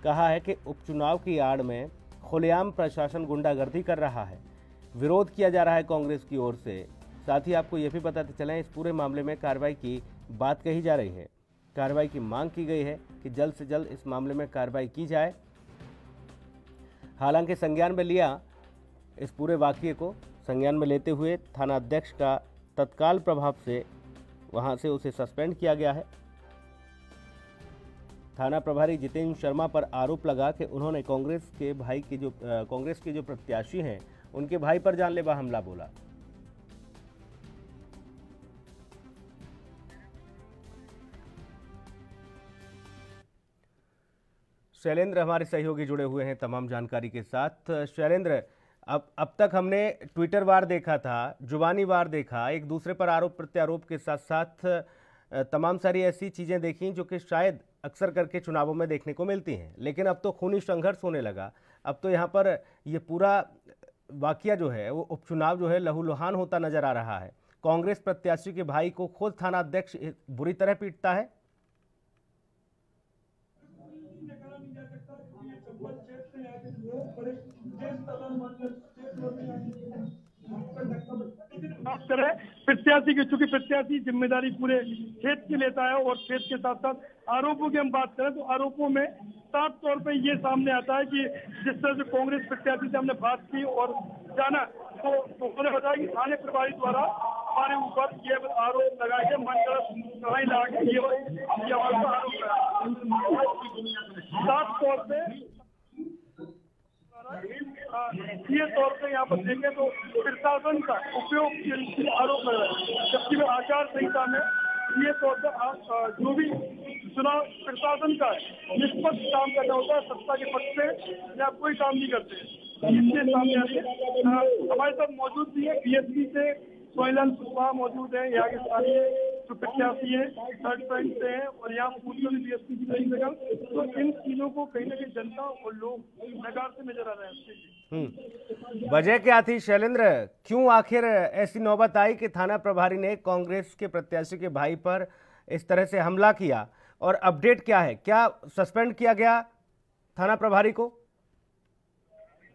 कहा है कि उपचुनाव की आड़ में खुलेआम प्रशासन गुंडागर्दी कर रहा है, विरोध किया जा रहा है कांग्रेस की ओर से। साथ ही आपको यह भी बताते चलें, इस पूरे मामले में कार्रवाई की बात कही जा रही है। कार्रवाई की मांग की गई है कि जल्द से जल्द इस मामले में कार्रवाई की जाए। हालांकि संज्ञान में लिया, इस पूरे वाकये को संज्ञान में लेते हुए थाना अध्यक्ष का तत्काल प्रभाव से वहां से उसे सस्पेंड किया गया है। थाना प्रभारी जितेंद्र शर्मा पर आरोप लगा कि उन्होंने कांग्रेस के जो प्रत्याशी हैं उनके भाई पर जानलेवा हमला बोला। शैलेंद्र हमारे सहयोगी जुड़े हुए हैं तमाम जानकारी के साथ। शैलेंद्र, अब तक हमने ट्विटर वार देखा था, जुबानी वार देखा, एक दूसरे पर आरोप प्रत्यारोप के साथ साथ तमाम सारी ऐसी चीजें देखी जो कि शायद अक्सर करके चुनावों में देखने को मिलती हैं, लेकिन अब तो खूनी संघर्ष होने लगा। अब तो यहाँ पर ये पूरा वाकया जो है वो उपचुनाव जो है लहूलुहान होता नजर आ रहा है। कांग्रेस प्रत्याशी के भाई को खुद थाना अध्यक्ष बुरी तरह पीटता है। बात करें प्रत्याशी की, चूंकि प्रत्याशी जिम्मेदारी पूरे क्षेत्र की लेता है और क्षेत्र के साथ साथ आरोपों की हम बात करें तो आरोपों में साफ तौर पे ये सामने आता है कि जिस तरह से कांग्रेस प्रत्याशी से हमने बात की और जाना तो उन्होंने बताया कि थाने प्रभारी द्वारा हमारे ऊपर ये आरोप लगाए गए, मन कढ़ाई लगा के ये आरोप लगाया। साफ तौर पे ये तौर पे यहाँ पर देखें तो प्रशासन का उपयोग के आरोप लग रहा है, जबकि वे आचार संहिता में ये तौर पर जो भी चुनाव प्रशासन का निष्पक्ष काम करना होता है, सत्ता के पक्ष से या कोई काम नहीं करते, इससे सामने आ रही है। हमारे साथ मौजूद भी है बीएसपी से सोहेलाल कुशवाहा मौजूद है, यहाँ के स्थानीय जो प्रत्याशी है थर्ड पॉइंट से है और यहाँ पूर्व भी बीएसपी की कई जगह, तो इन चीजों को कहीं ना कहीं जनता और लोग नकार से नजर आ रहे हैं। वजह क्या थी शैलेंद्र, क्यों आखिर ऐसी नौबत आई कि थाना प्रभारी ने कांग्रेस के प्रत्याशी के भाई पर इस तरह से हमला किया, और अपडेट क्या है, क्या सस्पेंड किया गया थाना प्रभारी को?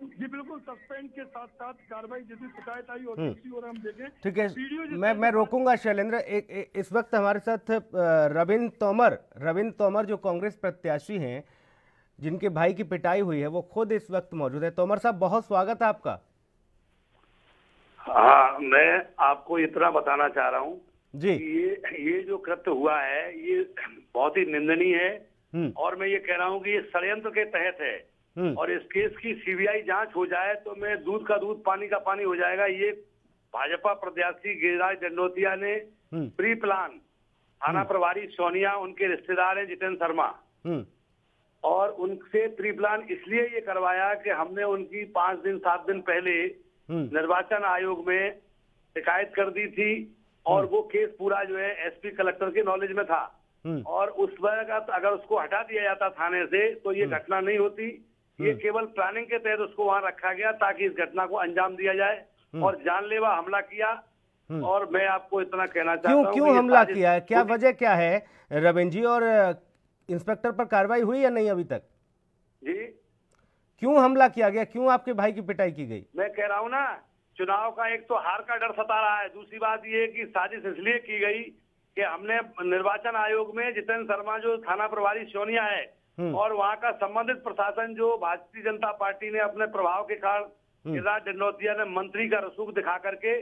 जी बिल्कुल, सस्पेंड के साथ साथ कार्रवाई जैसी शिकायत आई और दूसरी ओर हम देखें, ठीक है, मैं रोकूंगा शैलेंद्र। इस वक्त हमारे साथ रविंद्र तोमर जो कांग्रेस प्रत्याशी हैं जिनके भाई की पिटाई हुई है, वो खुद इस वक्त मौजूद है। तोमर साहब, बहुत स्वागत है आपका। हाँ, मैं आपको इतना बताना चाह रहा हूँ जी, ये जो कृत्य हुआ है ये बहुत ही निंदनीय है और मैं ये कह रहा हूँ कि ये षड्यंत्र के तहत है और इस केस की सीबीआई जांच हो जाए तो मैं दूध का दूध पानी का पानी हो जाएगा। ये भाजपा प्रत्याशी गिरिराज दंडोतिया ने प्री प्लान, थाना प्रभारी सोनिया उनके रिश्तेदार हैं जितेंद्र शर्मा, और उनसे प्री प्लान इसलिए ये करवाया कि हमने उनकी 5-7 दिन पहले निर्वाचन आयोग में शिकायत कर दी थी और वो केस पूरा जो है एसपी कलेक्टर के नॉलेज में था और उस वक्त अगर उसको हटा दिया जाता थाने से तो ये घटना नहीं होती। ये केवल प्लानिंग के तहत उसको वहां रखा गया ताकि इस घटना को अंजाम दिया जाए और जानलेवा हमला किया। और मैं आपको इतना कहना चाहता हूँ, क्यों हमला किया है, क्या वजह क्या है रविंद्र जी, और इंस्पेक्टर पर कार्रवाई हुई या नहीं अभी तक? जी, क्यों हमला किया गया, क्यों आपके भाई की पिटाई की गई? मैं कह रहा हूँ ना, चुनाव का एक तो हार का डर सता रहा है, दूसरी बात ये कि साजिश इसलिए की गई कि हमने निर्वाचन आयोग में जितेंद्र शर्मा जो थाना प्रभारी सोनिया है और वहाँ का संबंधित प्रशासन जो भारतीय जनता पार्टी ने अपने प्रभाव के कारण गिरिराज दंडोतिया ने मंत्री का रसूख दिखा करके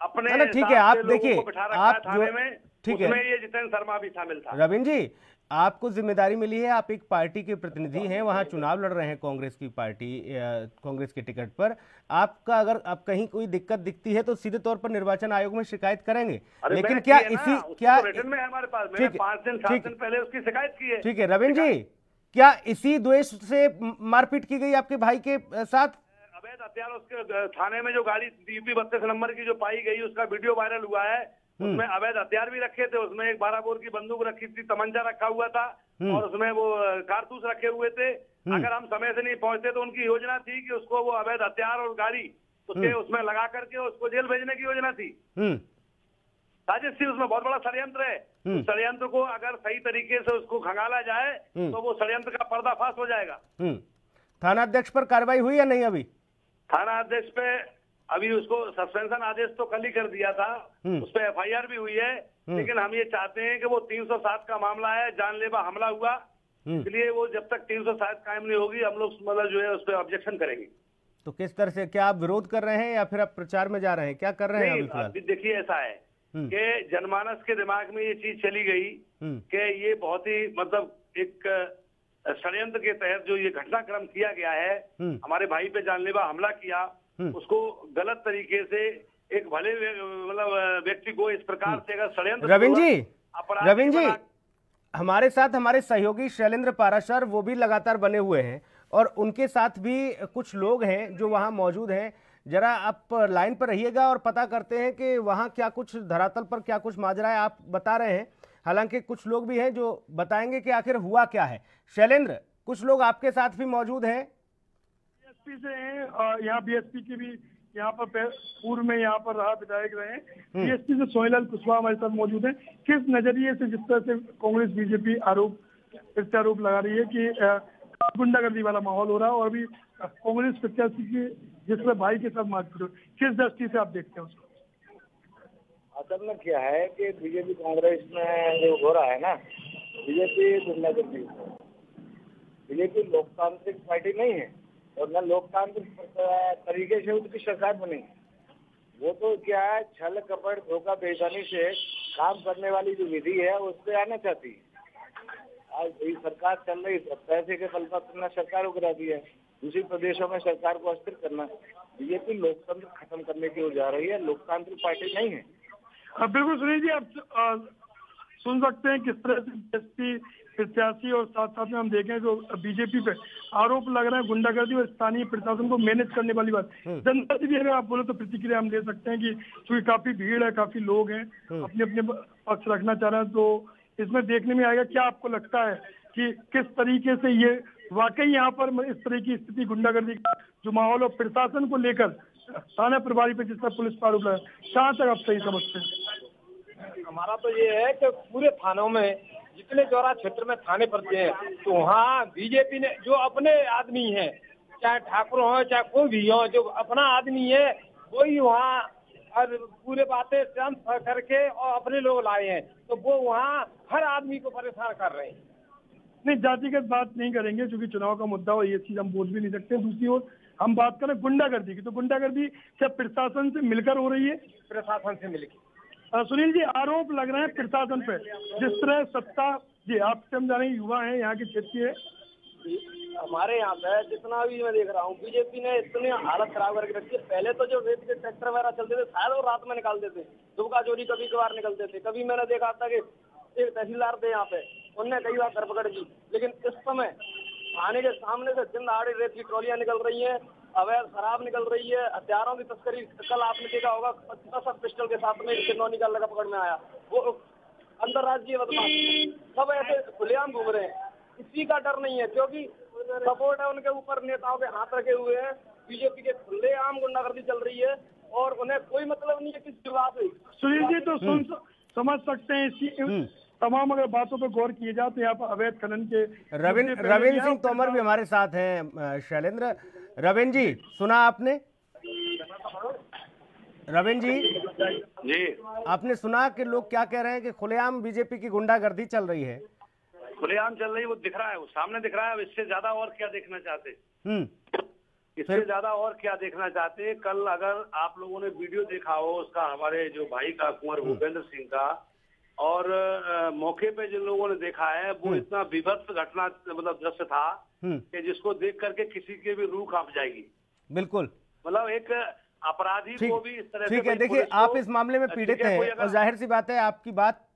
अपने ठीक है, आप देखिए, आप थाने में, ठीक है, ये जितेंद्र शर्मा भी शामिल था। रविंद्र जी, आपको जिम्मेदारी मिली है, आप एक पार्टी के प्रतिनिधि हैं, वहां चुनाव लड़ रहे हैं कांग्रेस की पार्टी, कांग्रेस के टिकट पर। आपका अगर आप कहीं कोई दिक्कत दिखती है तो सीधे तौर पर निर्वाचन आयोग में शिकायत करेंगे, लेकिन क्या इसी क्या रिटर्न में हमारे पास, मैंने 5-7 दिन पहले उसकी शिकायत की है। ठीक है रविंद्र जी, क्या इसी द्वेष से मारपीट की गई आपके भाई के साथ? अवैध हथियार उसके थाने में जो गाड़ी DP 32 नंबर की जो पाई गई उसका वीडियो वायरल हुआ है, उसमें अवैध हथियार भी रखे थे, उसमें एक 12 बोर की बंदूक रखी थी, तमंचा रखा हुआ था और उसमें वो कारतूस रखे हुए थे। अगर हम समय से नहीं पहुंचते तो उनकी योजना थी कि उसको वो अवैध हथियार और गाड़ी उसके उसमें लगा करके उसको जेल भेजने की योजना थी। साजिश थी, उसमें बहुत बड़ा षड्यंत्र है। तो षड्यंत्र को अगर सही तरीके से उसको खंगाला जाए तो वो षड्यंत्र का पर्दाफाश हो जाएगा। थाना अध्यक्ष पर कार्रवाई हुई या नहीं? अभी थाना अध्यक्ष पे अभी उसको सस्पेंशन आदेश तो कल ही कर दिया था, उस पर FIR भी हुई है, लेकिन हम ये चाहते हैं कि वो 307 का मामला है, जानलेवा हमला हुआ, इसलिए वो जब तक 307 कायम नहीं होगी हम लोग मतलब जो है उस पर ऑब्जेक्शन करेंगे। तो किस तरह से, क्या आप विरोध कर रहे हैं या फिर आप प्रचार में जा रहे हैं, क्या कर रहे हैं अभी फिलहाल? देखिए ऐसा है कि जनमानस के दिमाग में ये चीज चली गई कि ये बहुत ही मतलब एक षड्यंत्र के तहत जो ये घटनाक्रम किया गया है, हमारे भाई पे जानलेवा हमला किया, उसको गलत तरीके से एक भले मतलब व्यक्ति को इस प्रकार से अगर षड्यंत्र। रविंद्र जी हमारे साथ हमारे सहयोगी शैलेंद्र पाराशर वो भी लगातार बने हुए हैं और उनके साथ भी कुछ लोग हैं जो वहां मौजूद हैं। जरा आप लाइन पर रहिएगा और पता करते हैं कि वहां क्या कुछ धरातल पर क्या कुछ माजरा है। आप बता रहे हैं, हालांकि कुछ लोग भी हैं जो बताएंगे कि आखिर हुआ क्या है। शैलेंद्र, कुछ लोग आपके साथ भी मौजूद हैं? बीएसपी से हैं और यहाँ बीएसपी के भी यहाँ पर पूर्व में यहाँ पर रहा विधायक रहे। बीएसपी से सोहेलाल कुशवाहा हमारे साथ मौजूद है। किस नजरिए से जिस तरह से कांग्रेस बीजेपी प्रत्यारोप लगा रही है कि गुंडागर्दी वाला माहौल हो रहा है और अभी कांग्रेस प्रत्याशी की जिस तरह भाई के साथ मारपीट, किस दृष्टि से आप देखते हैं उसको? असल में क्या है कि बीजेपी कांग्रेस में जो हो रहा है ना, बीजेपी गुंडागर्दी, बीजेपी लोकतांत्रिक पार्टी नहीं है और न लोकतांत्रिक तरीके से उसकी सरकार बनी। वो तो क्या है, छल कपट धोखा बेईमानी से काम करने वाली जो विधि है उस पर आना चाहती है। आज ये सरकार चल रही है, पैसे के बल पर सरकार को गिरा दी है, दूसरे प्रदेशों में सरकार को अस्थिर करना। बीजेपी लोकतंत्र खत्म करने की ओर जा रही है, लोकतांत्रिक पार्टी नहीं है। बिल्कुल सुनील जी, आप सुन सकते हैं किस तरह से बीएसपी प्रत्याशी और साथ साथ में हम देखें जो बीजेपी पे आरोप लग रहा है गुंडागर्दी और स्थानीय प्रशासन को मैनेज करने वाली बात। जनता से भी अगर आप बोले तो प्रतिक्रिया हम ले सकते हैं कि क्योंकि काफी भीड़ है, काफी लोग हैं, अपने अपने पक्ष रखना चाह रहे हैं, तो इसमें देखने में आएगा। क्या आपको लगता है कि किस तरीके से ये वाकई यहाँ पर इस तरह की स्थिति गुंडागर्दी का जो माहौल और प्रशासन को लेकर थाना प्रभारी पे जिस तरह पुलिस पर आरोप लगा, कहाँ तक आप सही समझते हैं? हमारा तो ये है कि पूरे थानों में जितने चौरा क्षेत्र में थाने पड़ते हैं तो वहाँ बीजेपी ने जो अपने आदमी है, चाहे ठाकुर हो चाहे कोई भी हो, जो अपना आदमी है वही वहाँ और पूरे बातें शांत करके और अपने लोग लाए हैं, तो वो वहाँ हर आदमी को परेशान कर रहे हैं। नहीं, जातिगत बात नहीं करेंगे क्योंकि चुनाव का मुद्दा हो, ये चीज हम बोल भी नहीं सकते। दूसरी ओर हम बात करें गुंडागर्दी की, तो गुंडागर्दी क्या प्रशासन से मिलकर हो रही है? प्रशासन से मिलकर। सुनील जी, आरोप लग रहे हैं प्रशासन पे, जिस तरह सत्ता जी आपसे हम जाने युवा हैं, यहाँ के क्षेत्रीय हमारे यहाँ पे जितना भी मैं देख रहा हूँ बीजेपी ने इतनी हालत खराब करके रखी है। पहले तो जो रेत के ट्रैक्टर वगैरह चलते थे शायद वो रात में निकालते थे, दुबका चोरी कभी कभार निकलते थे। कभी मैंने देखा था कि एक तहसीलदार थे यहाँ पे, उनने कई बार धरपकड़ की, लेकिन इस समय थाने के सामने से दिन दहाड़े रेत की ट्रॉलियां निकल रही है, अवैध शराब निकल रही है, हथियारों की तस्करी। कल आपने देखा होगा 10 पिस्टल के साथ में किन्नौनी का लगा पकड़ में आया, वो अंतर्राज्यीय बदमाश सब ऐसे खुलेआम घूम रहे हैं। किसी का डर नहीं है क्योंकि सपोर्ट है उनके ऊपर, नेताओं के हाथ रखे हुए हैं। बीजेपी के खुलेआम गुंडागर्दी चल रही है और उन्हें कोई मतलब नहीं है किसी बात से। सुनील जी, तो समझ सकते हैं इसी तमाम अगर बातों पर गौर किए जाए तो यहाँ पर अवैध खनन के रविंद्र सिंह तोमर भी हमारे साथ हैं। शैलेंद्र, रविंद्र जी सुना आपने? रविंद्र जी आपने सुना कि लोग क्या कह रहे हैं कि खुलेआम बीजेपी की गुंडागर्दी चल रही है? खुलेआम चल रही है, वो दिख रहा है, वो सामने दिख रहा है। इससे ज्यादा और क्या देखना चाहते? इससे ज्यादा और क्या देखना चाहते? कल अगर आप लोगों ने वीडियो देखा हो उसका, हमारे जो भाई का कुंवर भूपेंद्र सिंह का, और मौके पे जिन लोगों ने देखा है वो इतना विभत्स घटना मतलब दृश्य था कि जिसको देख करके किसी के भी रूह कांप जाएगी। बिल्कुल, मतलब एक अपराधी को भी इस तरह से। ठीक है, देखिए आप इस मामले में पीड़ित हैं और जाहिर सी बात है आपकी बात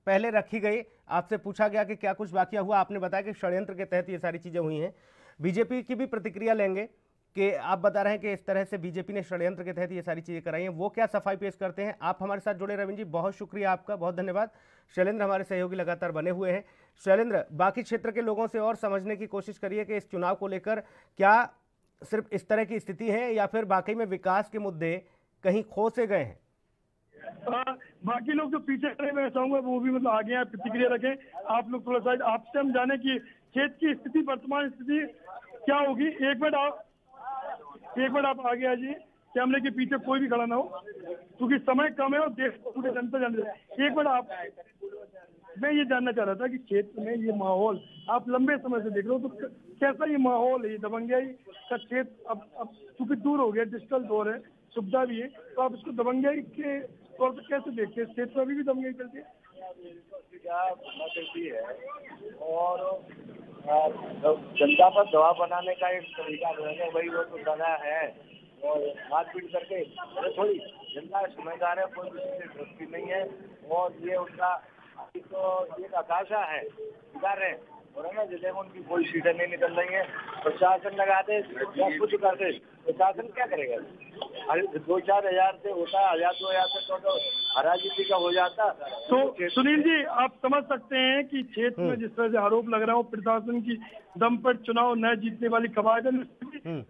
पहले रखी गई, आपसे पूछा गया कि क्या कुछ वाकया हुआ, आपने बताया कि षड्यंत्र के तहत ये सारी चीजें हुई हैं। बीजेपी की भी प्रतिक्रिया लेंगे कि आप बता रहे हैं कि इस तरह से बीजेपी ने षड्यंत्र के तहत ये सारी चीजें कराई हैं, वो क्या सफाई पेश करते हैं। आप हमारे साथ जुड़े रविंद्र जी, बहुत शुक्रिया आपका, बहुत धन्यवाद। शैलेंद्र हमारे सहयोगी लगातार बने हुए हैं। शैलेंद्र, बाकी क्षेत्र के लोगों से और समझने की कोशिश करिए कि इस चुनाव को लेकर क्या सिर्फ इस तरह की स्थिति है या फिर वाकई में विकास के मुद्दे कहीं खो से गए हैं? बाकी लोग जो पीछे खड़े मैं चाहूंगा वो भी मतलब आगे यहाँ प्रतिक्रिया रखें। आप लोग थोड़ा सा आपसे हम जाने की खेत की स्थिति, वर्तमान स्थिति क्या होगी। एक मिनट आप आगे आ जाइए, कैमरे के पीछे कोई भी खड़ा ना हो, क्योंकि समय कम है और देश को पूरे जनता जाने। एक मिनट आप, मैं ये जानना चाह रहा था कि क्षेत्र में ये माहौल आप लंबे समय से देख रहे हो, तो कैसा ये माहौल है? ये दबंगियाई का क्षेत्र अब चूंकि दूर हो गया, डिजिटल दौर है, सुविधा भी है, तो आप इसको दबंगियाई के तौर पर कैसे देखते हैं? क्षेत्र में अभी भी दबंगियाई चलती है और जनता पर दबाव बनाने का एक तरीका है भाई, वो तो दगा है और मारपीट करके थोड़ी जनता समझदार है, कोई किसी से दोस्ती नहीं है और ये उनका तो एक आकांक्षा है, अधिकार है और है ना, जिले में उनकी कोई सीटें नहीं निकल रही है। प्रशासन लगाते या कुछ करते, प्रशासन क्या करेगा? 2-4 हजार से होता है, 1000-2000 से तो हराजी का हो जाता। तो सुनील जी, आप समझ सकते हैं कि क्षेत्र में जिस तरह से आरोप लग रहा हो प्रशासन की दम पर चुनाव न जीतने वाली कवायद,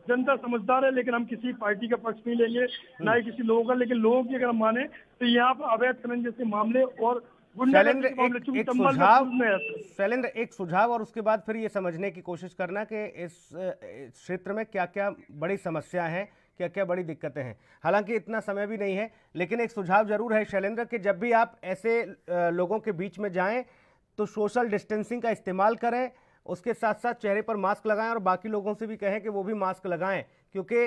जनता समझदार है, लेकिन हम किसी पार्टी का पक्ष नहीं लेंगे, ना ही किसी लोगों का। लेकिन लोगों की अगर हम माने तो यहाँ पर अवैध खनन जैसे मामले और शैलेंद्र एक सुझाव और उसके बाद फिर ये समझने की कोशिश करना कि इस क्षेत्र में क्या क्या बड़ी समस्या हैं, क्या क्या बड़ी दिक्कतें हैं। हालांकि इतना समय भी नहीं है, लेकिन एक सुझाव जरूर है शैलेंद्र कि जब भी आप ऐसे लोगों के बीच में जाएं तो सोशल डिस्टेंसिंग का इस्तेमाल करें, उसके साथ साथ चेहरे पर मास्क लगाएं और बाकी लोगों से भी कहें कि वो भी मास्क लगाएं, क्योंकि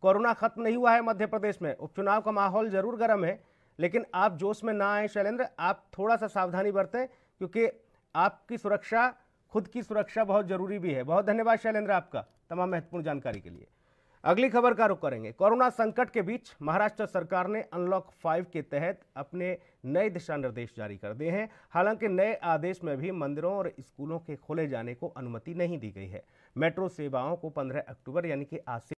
कोरोना खत्म नहीं हुआ है मध्य प्रदेश में। उपचुनाव का माहौल जरूर गर्म है, लेकिन आप जोश में ना आए शैलेंद्र, आप थोड़ा सा सावधानी बरतें, क्योंकि आपकी सुरक्षा, खुद की सुरक्षा बहुत जरूरी भी है। बहुत धन्यवाद शैलेंद्र आपका तमाम महत्वपूर्ण जानकारी के लिए। अगली खबर का रुख करेंगे। कोरोना संकट के बीच महाराष्ट्र सरकार ने अनलॉक 5 के तहत अपने नए दिशा निर्देश जारी कर दिए हैं। हालांकि नए आदेश में भी मंदिरों और स्कूलों के खोले जाने को अनुमति नहीं दी गई है। मेट्रो सेवाओं को 15 अक्टूबर यानी कि आज से